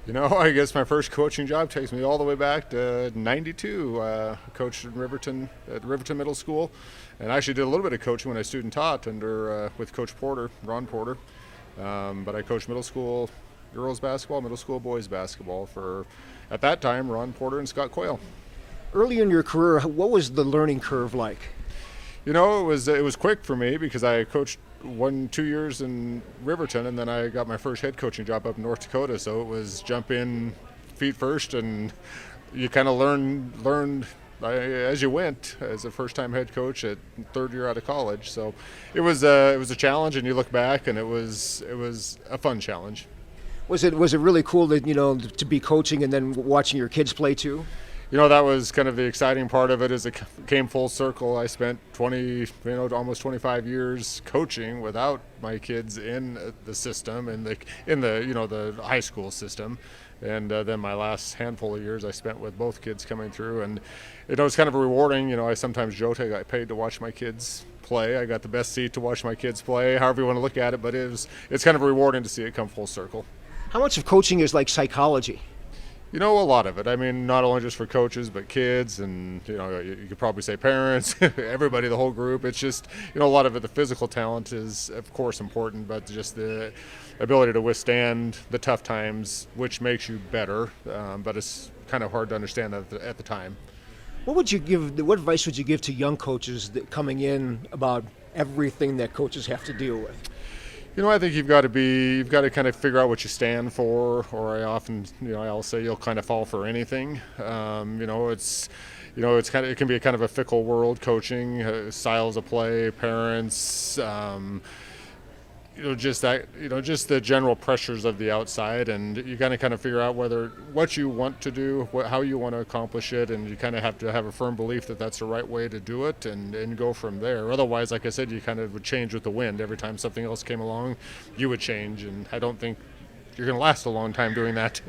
I guess my first coaching job takes me all the way back to '92. I coached in Riverton at Riverton Middle School, and I actually did a little bit of coaching when I student taught under with Coach Porter, Ron Porter. But I coached middle school girls basketball, middle school boys basketball for, at that time, Ron Porter and Scott Quayle. Early in your career, what was the learning curve like? It was quick for me because I coached 2 years in Riverton, and then I got my first head coaching job up in North Dakota. So it was jump in feet first, and you kind of learned as you went as a first-time head coach at third year out of college. So it was a challenge, and you look back, and it was a fun challenge. Was it really cool that to be coaching and then watching your kids play too? That was kind of the exciting part of it. Is it came full circle. I spent almost 25 years coaching without my kids in the system, the high school system, and then my last handful of years I spent with both kids coming through, and it's kind of rewarding. I sometimes joke I got paid to watch my kids play. I got the best seat to watch my kids play, however you want to look at it, but it's kind of rewarding to see it come full circle. How much of coaching is like psychology? A lot of it. I mean, not only just for coaches, but kids, and you could probably say parents, everybody, the whole group. It's just, a lot of it. The physical talent is, of course, important, but just the ability to withstand the tough times, which makes you better. But it's kind of hard to understand at the time. What advice would you give to young coaches coming in about everything that coaches have to deal with? I think you've got to kind of figure out what you stand for, or I'll say you'll kind of fall for anything. It can be a kind of a fickle world, coaching, styles of play, parents, just the general pressures of the outside, and you got to kind of figure out what you want to do, how you want to accomplish it, and you kind of have to have a firm belief that that's the right way to do it, and go from there. Otherwise, like I said, you kind of would change with the wind. Every time something else came along, you would change, and I don't think you're going to last a long time doing that.